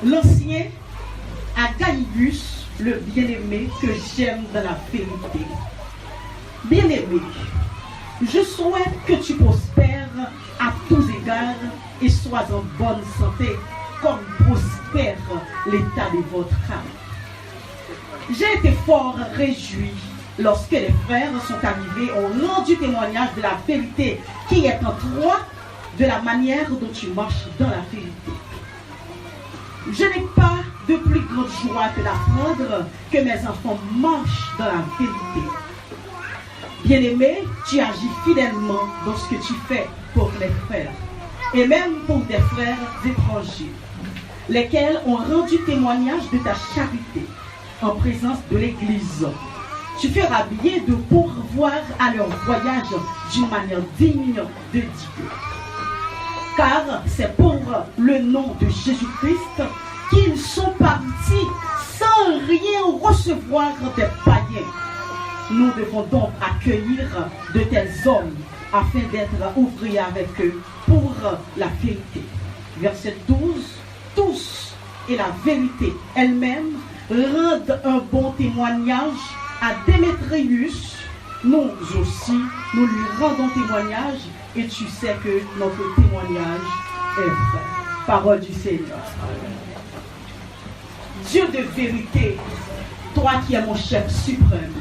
l'ancien à Gaius, le bien-aimé que j'aime dans la vérité. Bien-aimé, je souhaite que tu prospères à tous égards et sois en bonne santé, comme prospère l'état de votre âme. J'ai été fort réjoui lorsque les frères sont arrivés, ont rendu témoignage de la vérité qui est en toi, de la manière dont tu marches dans la vérité. Je n'ai pas de plus grande joie que d'apprendre que mes enfants marchent dans la vérité. Bien-aimé, tu agis fidèlement dans ce que tu fais pour les frères, et même pour des frères étrangers, lesquels ont rendu témoignage de ta charité en présence de l'Église. Tu feras bien de pourvoir à leur voyage d'une manière digne de Dieu. Car c'est pour le nom de Jésus-Christ qu'ils sont partis sans rien recevoir des païens. Nous devons donc accueillir de tels hommes afin d'être ouvriers avec eux pour la vérité. Verset 12. Tous et la vérité elle-même rendent un bon témoignage à Démétrius. Nous aussi, nous lui rendons témoignage et tu sais que notre témoignage est vrai. Parole du Seigneur. Dieu de vérité, toi qui es mon chef suprême,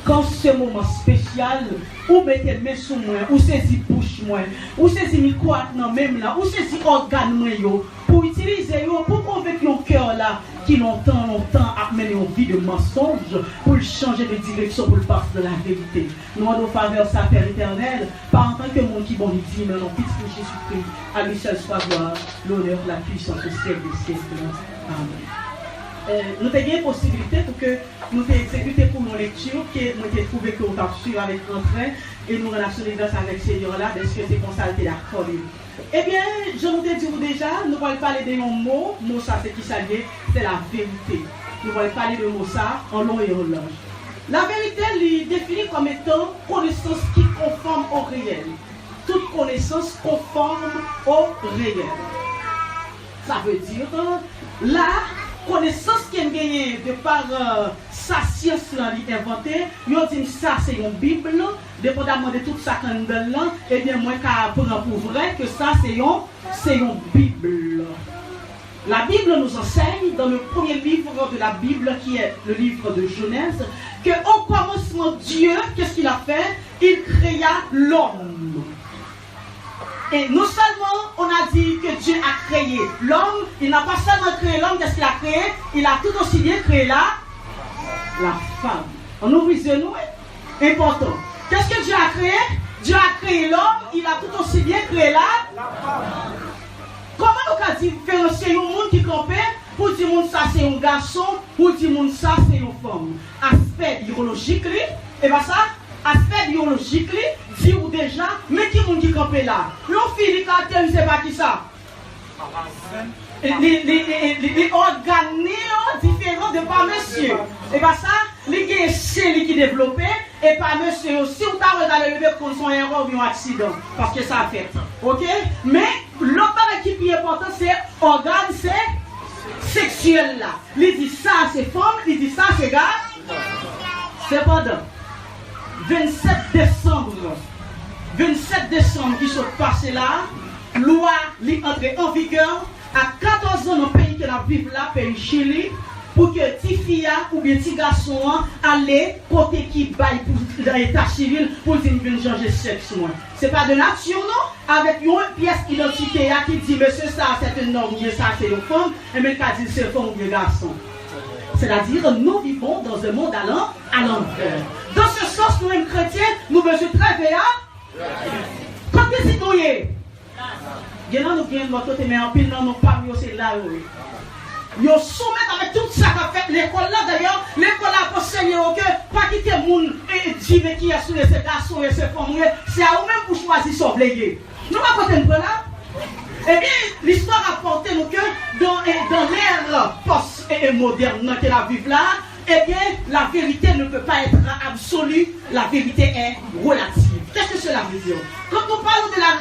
quand ce moment spécial, ou mettez mes sous moi, ou saisis bouche moi, ou saisis micro non même là, ou saisis organe moi pour utiliser pour convaincre mon cœur là qui longtemps a mené une vie de mensonge pour changer de direction pour le passer de la vérité. Nous rendons faveur sa Père éternel, par en tant que monde qui bon dit, mais non, petit Jésus-Christ, à lui seul soit gloire, l'honneur, la puissance au siècle des siècles. Amen. Nous avons une possibilité pour que nous exécutions pour nos lectures, que nous avons trouvé que nous avons suivi avec entrain et nous relâchons les grâces avec le Seigneur là, parce que c'est comme ça que d'accord. Eh bien, je vous ai dit déjà, nous allons parler de nos mots. Mot ça, c'est qui ça vient? C'est la vérité. Nous allons parler de mots ça en long et en large. La vérité, elle est définie comme étant connaissance qui conforme au réel. Toute connaissance conforme au réel. Ça veut dire, la connaissance qui est gagnée de par sa science inventée, ils ont dit ça c'est une Bible, dépendamment de tout ça qu'on a là, et bien moi je prends pour vrai que ça c'est une Bible. La Bible nous enseigne dans le premier livre de la Bible qui est le livre de Genèse, qu'au commencement Dieu, qu'est-ce qu'il a fait? Il créa l'homme. Et non seulement on a dit que Dieu a créé l'homme, il n'a pas seulement créé l'homme, qu'est-ce qu'il a créé? Il a tout aussi bien créé la femme. On ouvre les yeux, nous, important. Qu'est-ce que Dieu a créé? Dieu a créé l'homme, il a tout aussi bien créé la femme. Comment nous avons différencié un monde qui campait pour dire que ça c'est un garçon, pour dire que ça c'est une femme? Aspect biologique, et bien ça, aspect biologique, dit ou déjà, mais qui est qui campait là? L'on finit quand elle ne sait pas qui ça. Les organes différents de par monsieur. Et bien ça, les cellules qui développent, et par monsieur aussi, ou t'as regardé le comme son erreur ou un accident, parce que ça a fait. Ok? Mais l'autre qui est important, c'est organe, c'est sexuel là. Il dit ça, c'est femme, il dit ça, c'est gars. Cependant, 27 décembre qui sont passés là, loi est entrée en vigueur à 14 ans dans le pays que la Bible là, pays Chili, pour que petit fille ou bien petit garçon allait côté qui baille dans l'état civil pour dire qu'il vient changer sexe. Ce n'est pas de nature, non? Avec une pièce d'identité qui dit monsieur ça c'est un homme, ça c'est une femme, et même qui dit c'est une femme ou un garçon. C'est-à-dire nous vivons dans un monde à l'envers. Dans ce sens, nous, les chrétiens, nous besoin très veillants. Quand nous citoyens, nous viens de notre côté, mais en pile, nous pas mieux, c'est là. Ils soumettent avec tout ça qu'a fait l'école là, d'ailleurs, l'école a enseigné que pas quitter le monde et dire qui a sur ces garçons et ces femmes, c'est à eux-mêmes pour choisir son blégué. Nous ne pouvons pas là. Eh bien, l'histoire a porté nous que dans l'ère post-moderne que la vivre là, eh bien, la vérité ne peut pas être absolue, la vérité est relative. Qu'est-ce que cela veut dire? Quand nous parlons de la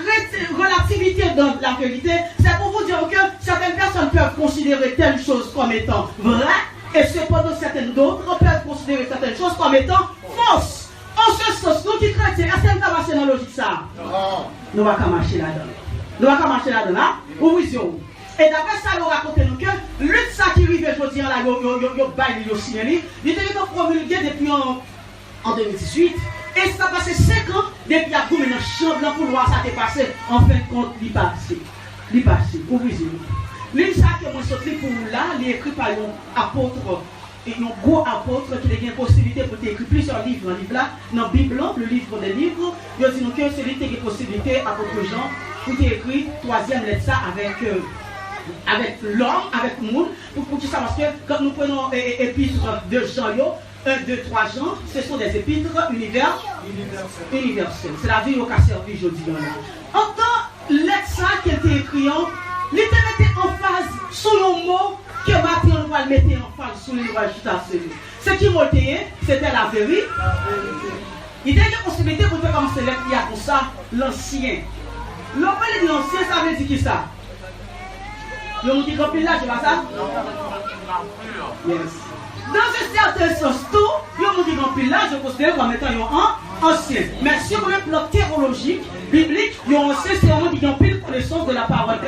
relativité dans la vérité, c'est pour vous dire que certaines personnes peuvent considérer telle chose comme étant vraie, et cependant certaines d'autres peuvent considérer certaines choses comme étant fausses. En ce sens, nous qui chrétiens, est-ce qu'on va marcher dans la logique ça? Non. Nous ne va pas marcher là-dedans. Nous ne va pas marcher là-dedans, hein? Ou vision. Et d'après ça, nous racontons que lutte ça qui arrive aujourd'hui, là, yo bail, yo signé, il était promulgué depuis en 2018. Et ça a passé 5 ans depuis qu'il y a goûté dans le champ pour voir ça t'est passé. En fin de compte, il passé. Il passé. Ou vision. L'une ça que moi sorti pour là, il est écrit par un apôtre. Et un gros apôtre qui a une possibilité pour écrire plusieurs livres. Dans le livre là, dans la Bible, le livre des livres, il dit que c'est lui qui a une possibilité, apôtre Jean, pour écrire 3e lettre ça avec l'homme, avec le monde, pour que ça, parce que quand nous prenons épîtres de Jean, 1, 2, 3 Jean, ce sont des épîtres universelles. C'est la vie qui a servi aujourd'hui. En tant lettre ça qui a été écrit, il était en phase sur le mot que maintenant on va le mettre en phase sur l'ouvrage de ce qui m'a dit, c'était la vérité. Il y a une possibilité pour faire comme c'est lettre qui a pour ça, l'ancien. L'homme dit l'ancien, ça veut dire qui ça? Le monde qui compile là, je vois ça? Yes. Dans un certain sens, tout, le monde qui compile là, je considère comme étant un ancien. Mais sur le plan théologique, biblique, il y a un ancien, c'est un monde qui a pile connaissance de la parole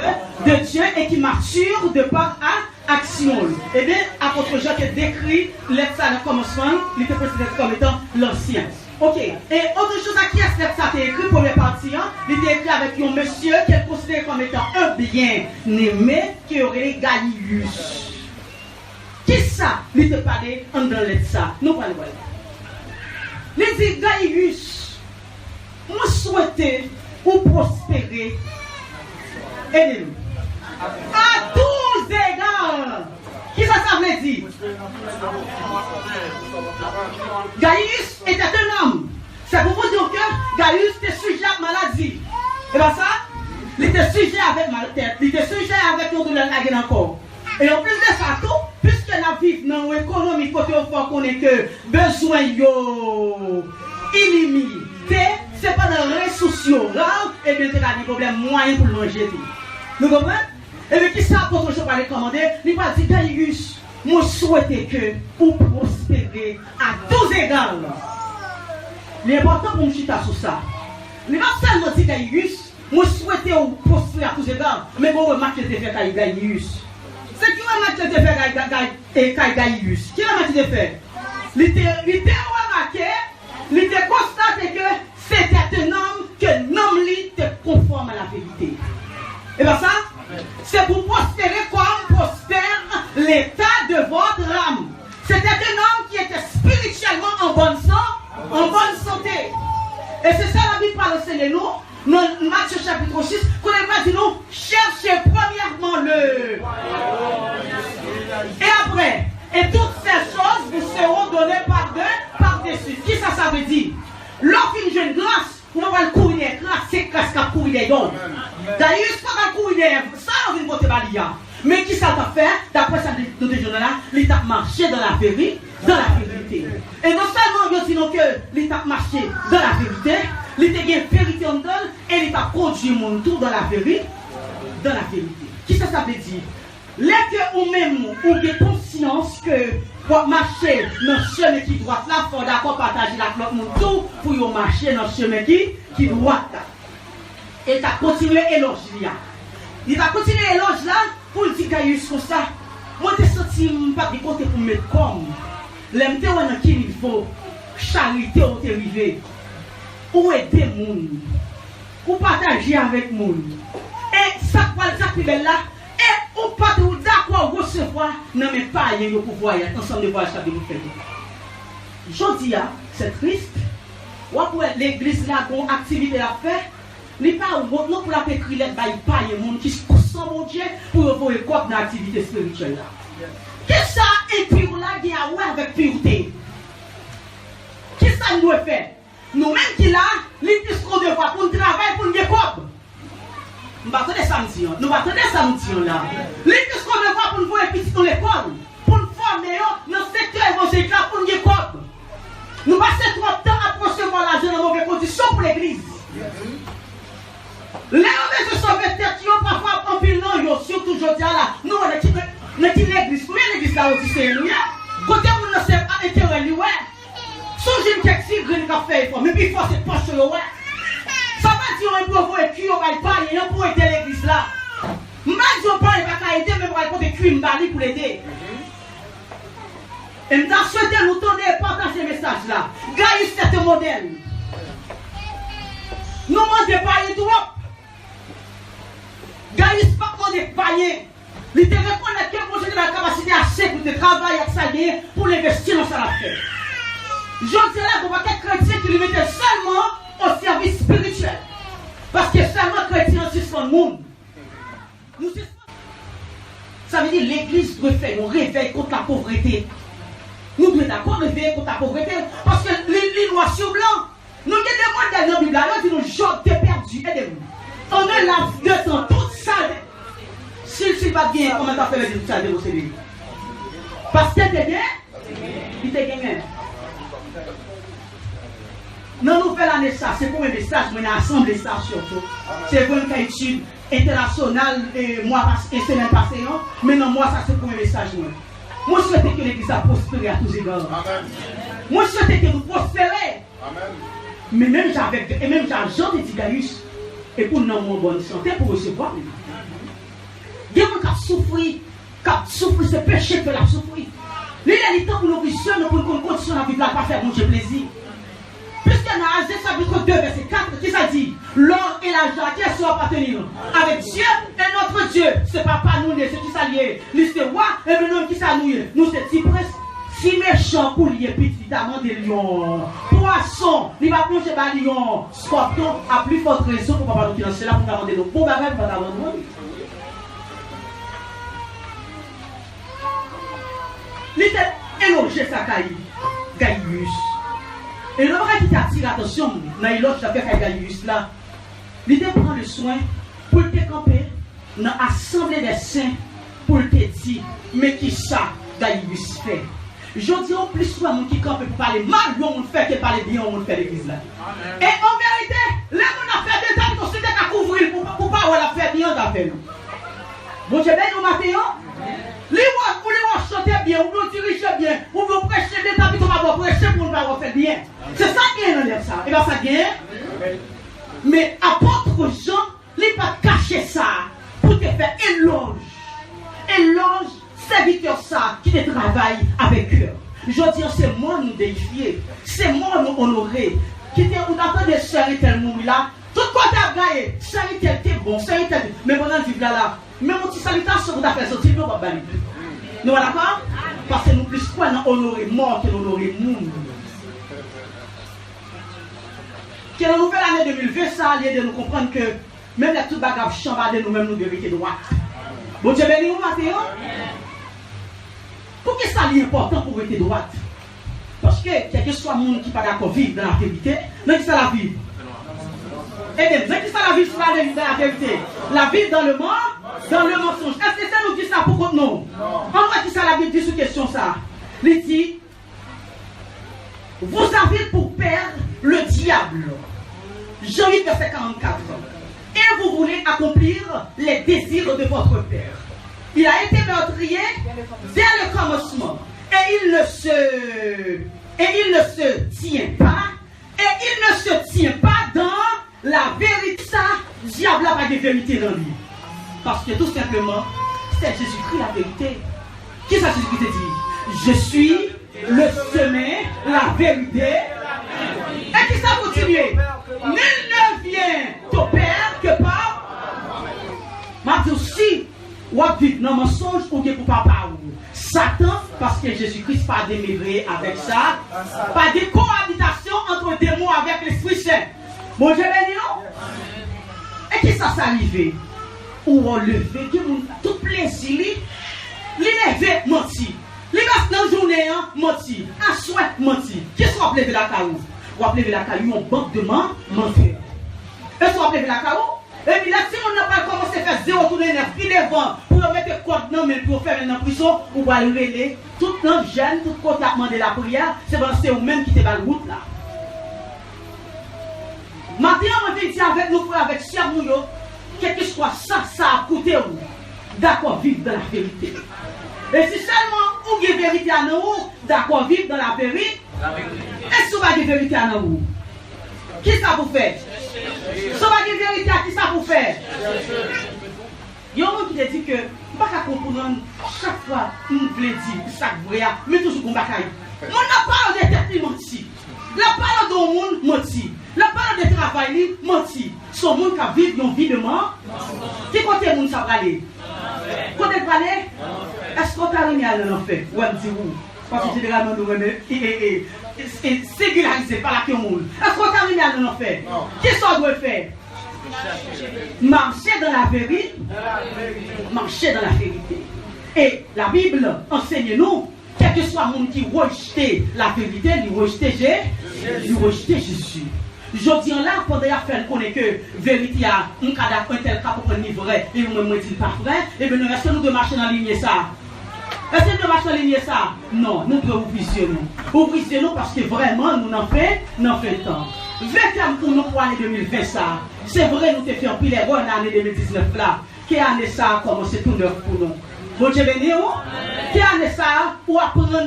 de Dieu et qui mature de part à action. Et bien, apôtre Jean qui décrit l'être ça le commencement, il était considéré comme étant l'ancien. Ok, et autre chose à qui est-ce que ça a été écrit pour les parties, il était écrit avec un monsieur qui est considéré comme étant un bien-aimé qui aurait Gaius. Qui ça, il te parlait en dans l'aide ça? Nous parlons de ça. Il dit Gaius, moi souhaiter ou prospérer, aidez-nous. À tous égards. Qui ça veut dire? Gaius était un homme. C'est pour vous dire que Gaius était sujet à maladie. Et bien ça, il était sujet avec mal tête, il était sujet avec une douleur encore. Et en plus de ça, tout, puisque la vie dans l'économie, côté au fond, qu'on est que besoin illimité, c'est pas dans les sociaux, et bien c'est des problèmes moyens pour le manger. Nous comprenez? Et bien, qui ça pour toujours pas recommander? Il va dire, Gaius, moi souhaite que vous prospérez à tous égards. L'important pour nous chita sur ça. Il va seulement dire, Gaius, moi souhaite que vous prospérez à tous égards. Mais bon, remarque que tu fais Gaius. C'est qui remarque que tu fais Gaius? Qui remarque que tu fais? Il était remarqué, il était constaté que c'était un homme que l'homme était conforme à la vérité. Et bien ça, c'est pour prospérer comme prospère l'état de votre âme. C'était un homme qui était spirituellement en bonne santé. Et c'est ça la Bible parle de nous, dans Matthieu chapitre 6, qu'on a dit nous, cherchez premièrement le. Et après, et toutes ces choses vous seront données par-dessus. Qui ça veut dire? Lorsqu'une jeune grâce, on va le courir des grâces, c'est grâce qu'à courir des dons. D'ailleurs, pas qu'à courir des ça on vient porter balia. Mais qui ça t'a fait? D'après ça, nous disons là, l'État marché dans la vérité. Et non seulement nous disons que l'État marché dans la vérité, l'État a une vérité en donne et l'État produit mon tour dans la vérité. Qui ça veut dire? Lorsque ou même ou avez conscience que pour marcher dans le chemin qui droit là, il faut d'accord partager la cloque mon tour pour marcher dans le chemin qui droit là. Et tu as continué éloge là. Il va continuer l'éloge là pour dire Gaius comme ça. Moi, je senti pas de côté pour mettre comme. L'aime dans qui il faut charité ou t'arriver. Ou aider les gens. Ou partager avec les gens. Et ça qui est là. Et ou pas d'accord recevoir. Non, mais pas il y a pouvoir ensemble de voir ça de nous faire. Je dis, c'est triste. Ou après l'église là, une activité à faire. Il pas non pour la écrire les bail pas les monde qui sont mon Dieu pour voir quoi dans l'activité spirituelle là. Qu'est-ce ça impur là qui a ouais avec pureté? Qu'est-ce ça nous doit faire? Nous même qui là, les plus qu'on doit pour travailler pour nous quoi? Nous va attendre samedi. Nous va attendre samedi là. Les plus qu'on doit pour nous voir petit dans l'école, pour nous former dans le secteur évangélique là pour nous quoi? Nous passons trop de temps à recevoir l'argent dans mauvaises conditions pour l'église. Les hommes se sont tête, parfois en pile non, surtout aujourd'hui là. Nous, on est l'église. Mais l'église là aussi, c'est nous. Côté où nous sommes à l'intérieur, ouais. Songez que si vous avez fait, mais puis il faut se pencher, ouais. Ça va dire un pauvre et qui on va parler pour aider l'église là. Moi, je ne parle pas aider, mais pour aider cuire pour l'aider. Et nous avons souhaité nous donner et partager ce message là. Gagner ce modèle. Nous ne demandons pas trop. Gagner ce pas de payer. Il te reconnaît que vous avez la capacité assez pour te travailler avec ça pour l'investir dans ça affaire. Je dis là qu'on va être chrétien qui lui mettait seulement au service spirituel. Parce que seulement chrétien suspend le monde. Ça veut dire l'église doit faire un réveil contre la pauvreté. Nous devons d'accord réveiller contre la pauvreté. Parce que les noirs sur blanc, nous avons des mots dans la Bible, nous disons Job t'es perdu, aidez-nous. On a la 200, toute ça. S'il va bien, comment t'as fait le tout ça de vos cellules? Parce que t'es bien, il t'est gagné. Dans la nouvelle année, ça, c'est pour un message, mais on a assemblé ça surtout. C'est pour une étude internationale, et semaine passée, mais non, moi, ça, c'est pour un message. Moi, je souhaite que l'église a prospéré à tous égards. Moi, je souhaite que nous prospérions. Mais même Jean de Gaius, et pour nous avoir bonne santé, pour recevoir. Il y a des gens qui souffrent, c'est péché que la souffrir. Il y a des temps pour nous visionner, pour nous continuer à vivre la pas faire mon Dieu plaisir. Puisque dans Agé chapitre 2, verset 4, qui ça dit? L'or et l'argent, qui est appartenir avec Dieu et notre Dieu. C'est pas nous, c'est qui s'allie. C'est roi et le nom qui s'allie. Nous, c'est si presque, si méchant pour lier petit amant des lions. Poisson, il va plonger par lion. Scorpion, à plus forte raison pour pas nous financer là pour nous demander nos bons bagages pour nous demander. Il était élogé sa Gaius. Et le vrai qui attire l'attention, dans l'autre chapitre Gaius là, il te prend le soin pour te camper dans l'assemblée des saints pour te dire, mais qui ça Gaius fait? Je dis au plus souvent, mon qui campe pour parler mal, on fait que parler bien, on fait l'église là. Et en vérité, les gens ont fait des temps qu'on s'était à couvrir pour pas avoir fait bien d'affaire. Bon, je vais nous matin. Les gens chanter bien, ou nous diriger bien, ou nous prêcher des tapis qu'on va prêcher pour nous faire bien. C'est ça qui est dans l'air ça. Et bien ça vient. Mais apôtre Jean, il n'a pas caché ça pour te faire éloge. Éloge, serviteur ça qui te travaille avec cœur. Je dis, c'est moi nous défier, c'est moi nous honorer. Qui te ou d'attendre des sœurs et tel mourir là. Tout côté à gagner, ça était bon, ça était. Mais pendant le vivre là, même mon petit salutation vous a fait sortir, nous va balayer. Nous sommes d'accord? Parce que nous plus quoi nous honorer mort que nous honorer monde. Que la nouvelle année 2020, ça a l'air de nous comprendre que même les tout bagages chambardés nous-mêmes nous vérité droite. Bon Dieu béni nous matin. Pourquoi ça est important pour être droite? Parce que quel que soit le monde qui n'est pas d'accord vivre dans la vérité, mais qui ça la vivre? Et bien, qui ça la vivre dans la vérité? La vivre dans le mensonge. Est-ce que ça nous dit ça pour contre nous? En vrai, qui ça la Bible dit sur question ça? Il dit, vous avez pour père le diable. Jean 8, verset 44. Et vous voulez accomplir les désirs de votre père. Il a été meurtrier dès le commencement. Et il ne se tient pas. Et il ne se tient pas dans la vérité. Ça, diable n'a pas de vérité dans lui. Parce que tout simplement, c'est Jésus-Christ la vérité. Qui ça Jésus-Christ dit? Je suis le chemin, la vérité. Et qui ça continue? Nul ne vient au Père que par. Ma dit aussi, ou vivre dans le mensonge ou bien pour papa ou. Satan, parce que Jésus-Christ pas démêlé avec ça, pas de cohabitation entre démons avec l'Esprit Saint. Bon, je vais dire, et qui ça s'arrive? Ou on lever, tout plaisir, l'élever, menti. Les gars, dans la journée, menti. À souhait, menti. Qui soit lever la caillou? Ou lever la caillou, on banque de main, mentir. Et soit lever la caillou? Et puis là, si on n'a pas commencé à faire 0 tourner 9, il est vent, pour mettre quoi dans mais pour faire une prison, on va le lever. Tout le jeune, tout le côté à demander la prière, c'est parce que c'est vous-même qui te va la route là. Maintenant, on va dire avec nos frères, avec Cher Mouyo, quel que soit ça, ça a coûté où. D'accord, vivre dans la vérité. Et si seulement vous avez vérité à nous, d'accord, vivre dans la vérité, est-ce que vous avez vérité à nous? Qui ça vous fait? Si vous avez vérité à qui ça vous fait? Il y a un monde qui te dit que, je ne peux pas comprendre chaque fois que nous voulons dire ça vrai, mais toujours qu'on va faire. On n'a pas de tête menti. La parole de monde menti. La parole de travail menti. Son monde qui vit une vie de mort. Qui côté monde ça va aller? Côté va aller? Est-ce qu'on t'a remis à l'enfer? Ou elle dit où? Parce que généralement nous c'est singularisé par la qui au monde. Est-ce qu'on t'a remis à l'enfer? Qu'est-ce qu'on doit faire? Marcher dans la vérité. Marcher dans la vérité. Et la Bible enseigne-nous, quel que soit le monde qui rejette la vérité, lui rejeter Jésus. Je dis là, pendant qu'il fait connaître que vérité a un cas un tel cas pour prendre vrai, et nous ne dit pas vrai, et bien est-ce que nous devons marcher dans la ligne ça? Est-ce que nous devons marcher dans la ligne ça? Non, nous devons ouvrir nous. Ouvrir nous parce que vraiment nous n'en fait tant. 20 ans pour nous pour l'année 2020 ça. C'est vrai, nous avons fait un pile erreur dans l'année 2019 là. Quelle année ça a commencé tout neuf pour nous? Bon Dieu béni, quelle année ça pour apprendre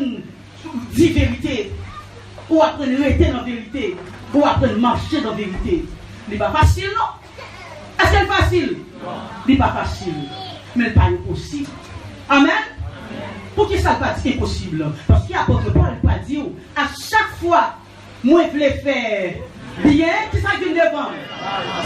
dire vérité, pour apprendre à rester dans la vérité, pour apprendre à marcher dans la vérité. Ce n'est pas facile, non? Est-ce que c'est facile? Ce n'est pas facile, mais ce n'est pas impossible. Amen? Pour qui ça ne pas dire impossible? Parce qu'il y a l'apôtre Paul qui va dire, à chaque fois, moi je voulais faire bien, qui ça vient devant?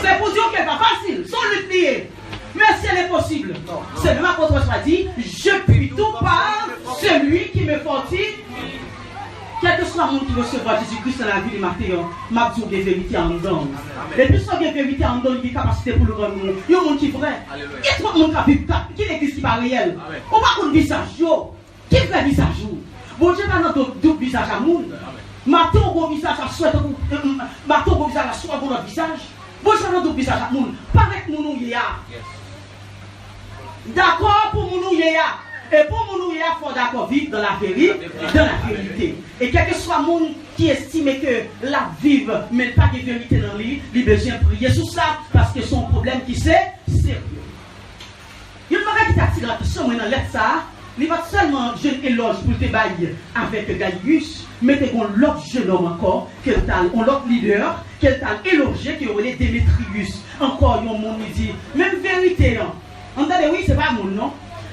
C'est pour dire que ce n'est pas facile, sans le plier. Mais si elle est possible, c'est même l'apôtre Paul dit, je puis tout par celui qui me fortifie. Quel que soit le monde qui recevra Jésus-Christ dans la vie de Matthieu, m'a dit des vérités en dedans. Et puis, si des vérités en dedans, il y a une capacité pour le rendre. Il y a un monde qui est vrai. Il y a trop de monde qui vit, qui l'église qui n'est pas réel. On va qu'on visage, qui fait visage? Bon Dieu, pas dans d'autres visages à monde. Matthieu, on va visage à soi, Matthieu, on va visage à soi, on va visage. Bon Dieu, dans d'autres visages à monde. Pareil que nous, y a. D'accord pour nous, y a. Et pour nous, il faut d'accord vivre dans la vérité. Et quel que soit le monde qui estime que la vive, mais pas de vérité dans lui, il a besoin de prier sur ça, parce que son problème qui c'est sérieux. Il y a un qui t'attire l'attention dans l'aide ça, il va seulement jeune éloge pour te bailler avec Gaius, mais tu as l'autre jeune homme encore, l'autre leader, qui t'a élogé, qui aurait Démétrius. Encore, il y a un monde qui dit, même vérité, entendez, oui, c'est pas mon nom.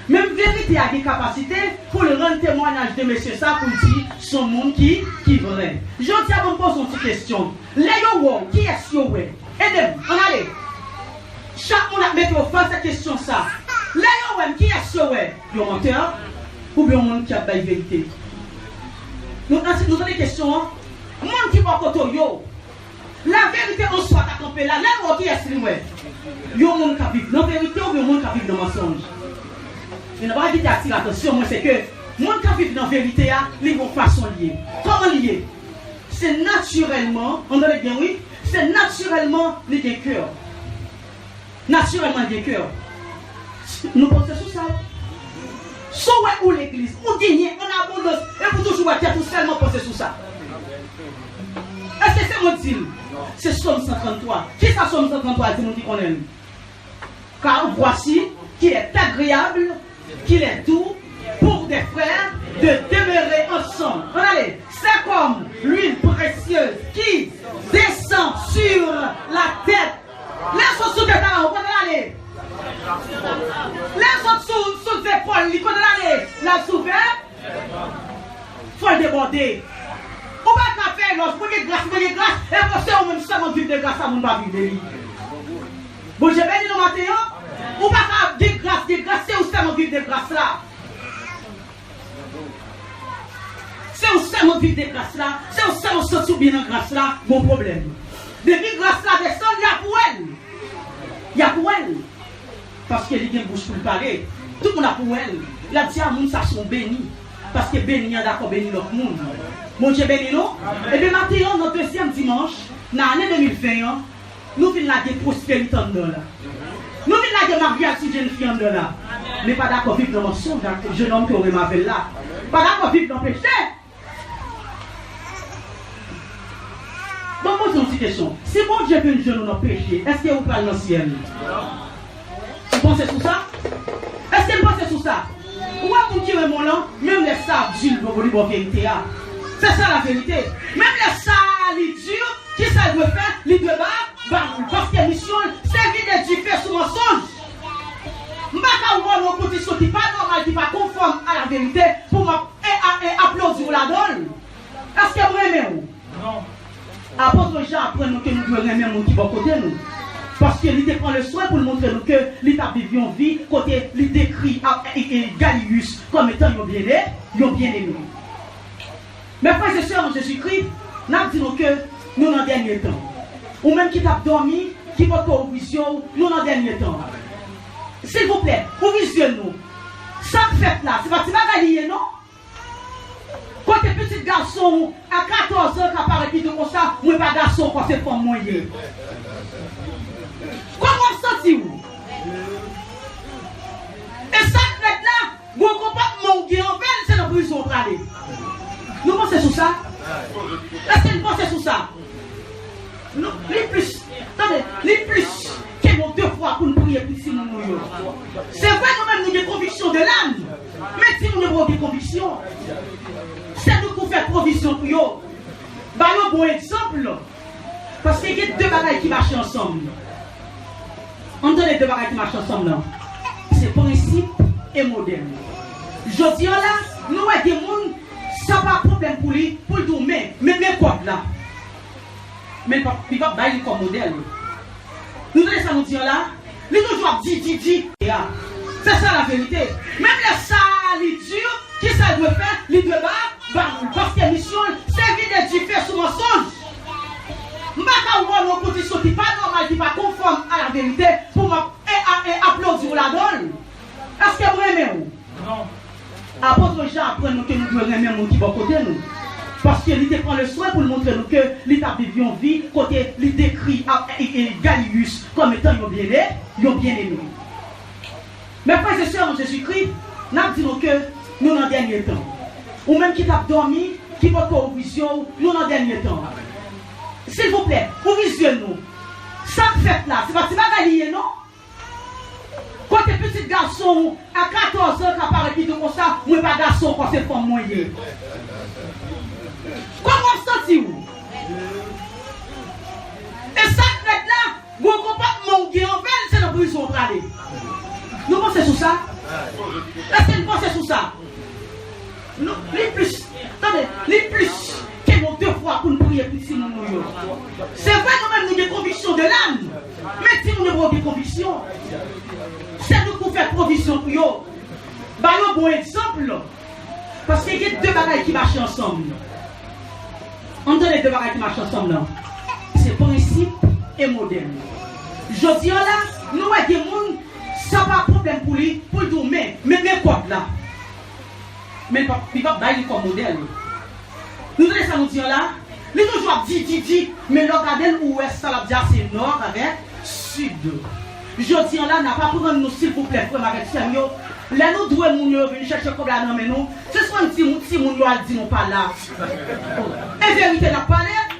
Même vérité a des capacités pour le rendre témoignage de monsieur ça pour dire son monde qui est vrai. Je dis à vous poser une petite question. Les yo qui est-ce yo ouais? Aidez-moi, on allez. Chaque monde a mis au face cette question ça. Les yo qui est-ce yo ouais? Yo menteur ou bien monde qui a la vérité? Nous avons des questions. Monde qui va côté yo. La vérité en soi ta campé là. Les yo qui est-ce ouais? Yo monde qui vit dans la vérité ou bien monde qui vit dans le mensonge? Il n'y a pas qui t'attire l'attention, moi c'est que mon qui vit dans la vérité, ils vont façon lier. Comment lier? C'est naturellement, on dirait bien oui, c'est naturellement les cœur. Naturellement les cœur. Nous pensons sur ça. Soit où l'église, où gagner, en abondance, et pour toujours être tout seulement penser sur ça. Est-ce que c'est mon deal? C'est Somme 133. Qui ça Somme 133 dit nous qui connaît? Car voici qu'il est agréable, qu'il est doux pour des frères de demeurer ensemble. Regardez, c'est comme l'huile précieuse qui descend sur la tête. Les autres sous les talons, regardez. Les autres sous les épaules, regardez. La souveraine, il faut le déborder. On va pas faire l'autre, vous grâce, et vous savez, on même seulement vivre de grâce, ça ne va pas vivre de lui. Bon, j'ai béni le matin. Ou pas de grâce, c'est où seulement vivre de grâce là. C'est où seulement vivre de grâce là. C'est où seulement sentir bien dans grâce là, mon problème. Depuis grâce là descend, il y a pour elle. Il y a pour elle. Parce qu'elle a une bouche pour le parler. Tout le monde a pour elle. Il a dit à moun ça sont bénis. Parce que béni, il y a d'accord béni l'autre monde. Mon Dieu béni non. Et bien maintenant, notre deuxième dimanche, dans l'année 2020, nous venons la prospérité en dedans là. Nous venons de marier avec une jeune fille en dedans. Mais pas d'accord vivre dans le mensonge, le jeune homme qui aurait ma là. Pas d'accord vivre dans le péché. Donc, posez une petite question. Si bon Dieu veut une jeune dans le péché, est-ce qu'il vous parle dans le ciel? pensez sur ça? Est-ce qu'elle pense sur ça? Ou à vous qui est mon là, même les sables durs pour vous vérité. C'est ça la vérité. Même les sables durs, qui ça doit faire? Les deux bas, parce que mission, c'est vide du fait sous mensonge. Je ne vais pas avoir une position qui n'est pas normale, qui n'est pas conforme à la vérité pour applaudir la donne. Est-ce que vous aimez? Non. Apôtre Jean apprend que nous devons aimer les gens qui vont côté nous. Parce qu'il prend le soin pour nous montrer nous que l'État vit une vie, côté il décrit Galius comme étant un bien-aimé. Mais frères et sœurs en Jésus-Christ, nous disons que nous dans le dernier temps. Ou même qui t'a dormi, qui va pour vision, nous dans le dernier temps. S'il vous plaît, vous visionnez nous. Ça fait là, c'est pas si bagalier, non? Quand t'es petit garçon, à 14 ans, qui apparaît plus de comme ça, moi pas garçon, quand c'est femme moyen. Comment sentez-vous? Et ça fait là, vous comportement qui en veille, c'est la prison pour aller. Nous pensons sur ça? Est-ce que nous pensons sur ça? Non, les plus, attendez, les plus, qui vont 2 fois pour nous prier pour si nous nous. C'est vrai quand même nous avons des convictions de l'âme, mais si nous n'avons pas des convictions, c'est nous pour faire provision pour eux. Bah, un bon exemple, parce qu'il y a 2 bagailles qui marchent ensemble. Entendez les 2 bagailles qui marchent ensemble là. C'est principe et modèle. Je dis là, nous avons des gens, ça n'a pas de problème pour lui, pour le mais quoi là? Mais il va bailler comme modèle. Nous devons nous dire là, nous devons dire. C'est ça la vérité. Même les salitudes, qui ça doit faire, les 2 bas, parce que mission, c'est vide du fait sous mensonge. Je ne vais pas avoir une position qui n'est pas normale, qui n'est pas conforme à la vérité pour applaudir la donne. Est-ce que vous aimez? Non. Apôtre Jean apprend que nous devons aimer les gens qui vont côté nous. Parce qu'il prend le soin pour nous montrer que l'État vit une vie, côté il décrit Galius comme étant un bien-aimé. Mais frères et sœurs en Jésus-Christ, nous disons que nous dans le dernier temps. Ou même qui t'a dormi, qui va pour vision, nous dans le dernier temps. S'il vous plaît, vous visionnez nous. Ça fait là, c'est pas si bagalier, non? Quand t'es petit garçon, à 14 ans, qui apparaît plus de comme ça, moi pas garçon, quand c'est femme moyen. Comment sentez-vous? Et ça fait là, vous comportement qui en veille, c'est la prison pour aller. Nous pensons sur ça? Est-ce que nous pensons sur ça? Non, les plus, attendez, les plus, qui vont 2 fois pour nous prier pour si nous nous. C'est vrai quand même nous des convictions de l'âme, mais si nous n'avons pas des convictions, c'est nous pour faire provision pour eux. Bah, un bon exemple, parce qu'il y a 2 bagailles qui marchent ensemble. Entendez les 2 bagailles qui marchent ensemble là. C'est principe et modèle. Je dis là, nous avons des gens, ça n'a pas de problème pour lui, pour le mais quoi là? Mais il va bailler comme modèle. Nous devons nous dire là, les deux joueurs dit, mais le regardez où est-ce que ça va dire c'est nord avec sud. Je dis là, n'a pas prendre nous s'il vous plaît, frère avec sérieux. Là nous devons venir chercher comme là, non mais nous, c'est soit un petit moun a dit non pas là. En vérité, n'a pas là.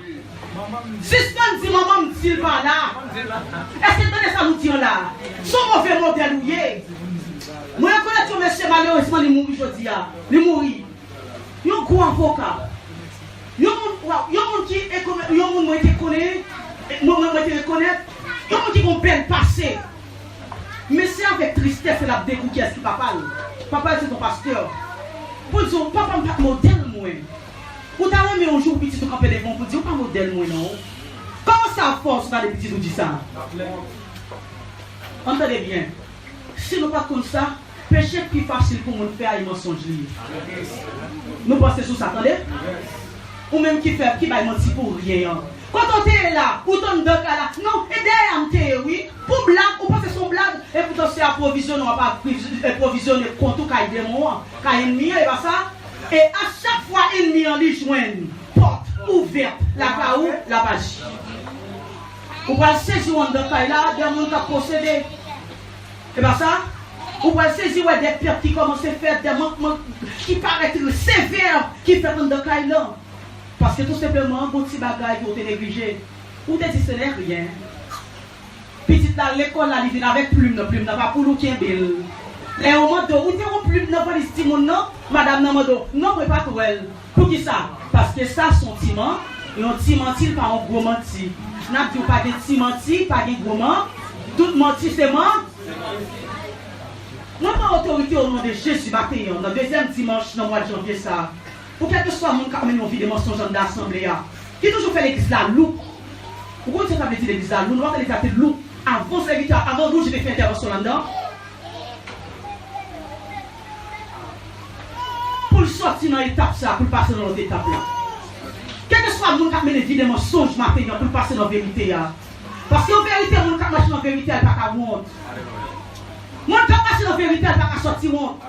Si on dit maman me dit pas là, est-ce que ça nous dit là? Son mauvais modèle ou yé? Moi je connais tout monsieur malheureusement il mourit aujourd'hui. Il mourit. Il y a un gros avocat. Il y a un qui est comme il y a un qui connaît, moi qui reconnaît, il y a un qui ont peine passée. Mais c'est avec tristesse la dégoût qui est ce papa. Papa c'est ton pasteur. Pour dire papa pas modèle moi. Ou t'as même un jour petit tu camper devant pour dire pas modèle moi non. Comment ça force dans les petits nous dit ça? Entendez bien. Si nous pas comme ça, péché plus facile pour nous faire un mensonge. Nous pensons sur ça, attendez? Ou même qui va mentir pour rien. Quand on est là, ou ton doc là, non, et derrière oui, pour blague, ou parce que son blague, et pourtant c'est approvisionné, on va pas approvisionner contre tout caille de moi, caille ennemi, et pas ça. Et à chaque fois, ennemi en lui joigne, porte ouverte, la caou, la page. Ou va saisir un doc là, des gens qui ont procédé. Et pas ça? Ou va saisir des pertes qui commencent à faire des manquements qui paraissent sévères, qui fait un doc là. Parce que tout simplement, un petit bagage qui ont été négligé, ou te dit ce n'est rien. Petite là, l'école là, il vient avec plume, pas pour nous qui est belle. Les moments où tu as plume, non, pas les stimons, non, madame Namado, non, pas pour elle. Pour qui ça? Parce que ça, son timent, et un petit menti, pas un gros menti. N'a pas de petit menti, pas de gros menti. Tout menti, c'est mort. Nous avons autorité au nom de Jésus matin, dans le deuxième dimanche, dans le mois de janvier, ça. Pour quel que soit le monde qui a amené une vie de mensonge dans l'assemblée, qui toujours fait l'église là, loup. Pourquoi tu as dit l'église là, loup? Nous avons fait loup. Avant serviteur, avant nous, j'ai fait intervention là-dedans. Pour sortir dans l'étape ça, pour passer dans l'autre étape là. Quel que soit le monde qui a amené une vie de mensonge matin, pour passer dans la vérité. Parce qu'en vérité, le monde qui a marché dans la vérité, elle n'a pas de honte. Le monde qui a marché dans la vérité, elle n'a pas de sortir honte.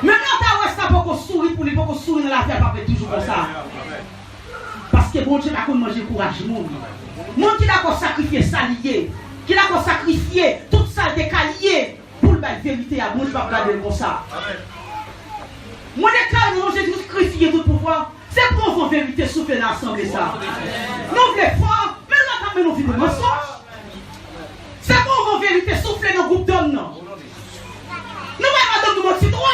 Même quand tu as pas qu'on sourit pour lui, pas qu'on sourit dans la vie, elle va faire toujours comme ça. Parce que bon Dieu n'a pas manger courage. Le monde qui a sacrifié ça lié, qui a sacrifié toute ça décalé pour la vérité, à bon Dieu va regarder comme ça. Moi, je Jésus sacrifié tout pouvoir. C'est pour la vérité souffler dans l'assemblée ça. Nous voulons fort, mais nous avons nos vies de mensonge. C'est pour la vérité souffler dans le groupe d'hommes. Nous allons nous mentir trop.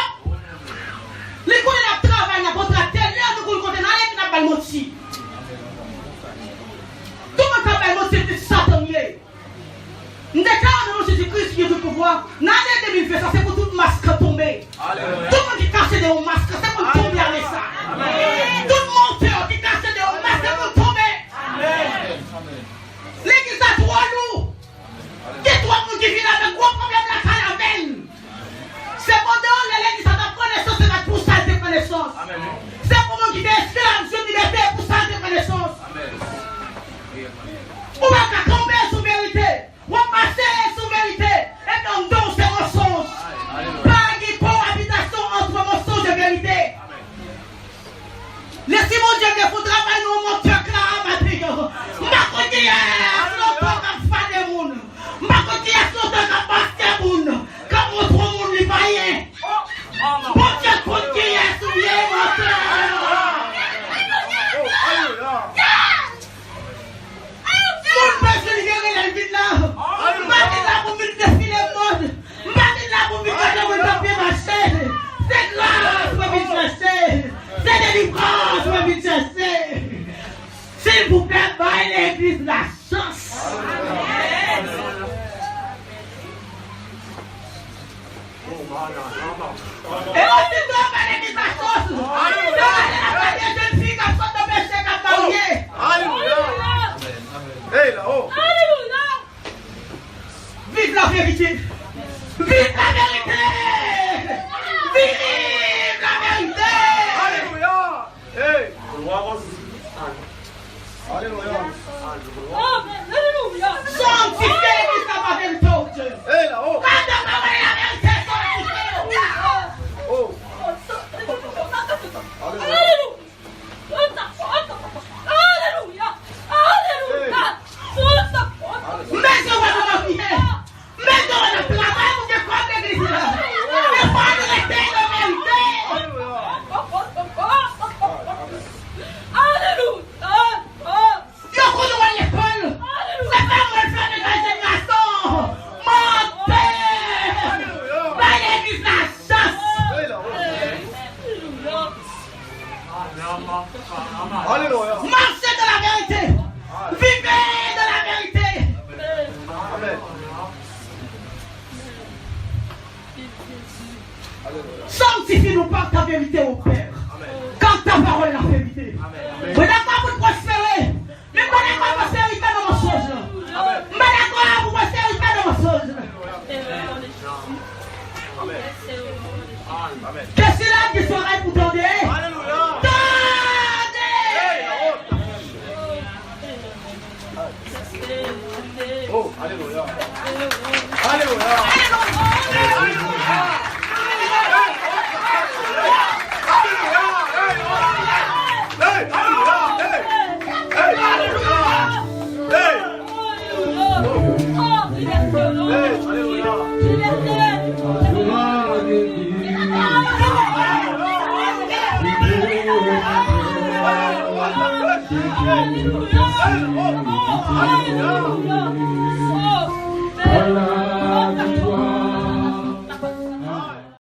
Les gens qui travaillent, nous avons tel lieu, nous allons dans les mentir. Tout le monde a mentir, c'est Satan. Nous déclarons Jésus-Christ qui est de pouvoir. Dans l'année 2020, c'est pour toute masque tomber. Tout le monde qui casse des masques, c'est pour tomber avec ça. Tout le monde qui casse des masques, c'est pour tomber. L'église a trois loups. Il y a trois gens qui viennent avec gros problème la caravane. C'est pendant l'église a ta connaissance, c'est pour ça de connaissance. C'est pour nous qui est esclave, je liberté pour ça de connaissance. On va tomber sous vérité. On va passer sous vérité. Et donc, c'est mensonge. Pas de cohabitation entre mensonge et vérité. Laissez mon Dieu que vous travaillez dans mon cœur là, ma côté est longtemps comme fan de monde. Ma côté est longtemps comme pasteur monde. Comme autre monde les païens. Mon Dieu côté est souillé mon cœur. Mon Dieu, je vais la vie là. M'a là pour me défiler le monde. M'a là pour me taper ma chaîne. C'est grâce, ma vie chercher. C'est délivrance, ma vie chercher. S'il vous plaît, baillez l'église la chance. Et aussi, toi, baillez l'église la chance. La jeune fille qui a sorti de péché, qui a marié. Alléluia. Hey là-haut. Alléluia. Vive la vérité. Vive la vérité. Vive la vérité. Alléluia. Hey. Alléluia. Alléluia. Sanctifiez l'église dans ma vérité, oh Dieu. Hey là-haut. Quand on va voir la vérité, sanctifiez. Oh. Alléluia. Alléluia. Alléluia. Mais je vais vous dire, mais dans le travail, vous êtes comme l'église là. Mais pas de rester de vérité. Alléluia. Je connais à l'école. C'est pas moi le faire de la génération. Mon père. Pas l'église la chasse. Alléluia. Marchez de la vérité. Vivez de la vérité. Amen. Sanctifie-nous par ta vérité au Père. Quand ta parole est la vérité. Vous d'accord pour prospérer. Mais vous d'accord pour prospérité dans mon chose. Vous d'accord pour prospérité dans mon chose. Qu'est-ce que là qui serait pour donner? Alléluia. Oh, alléluia. Alléluia. Alléluia.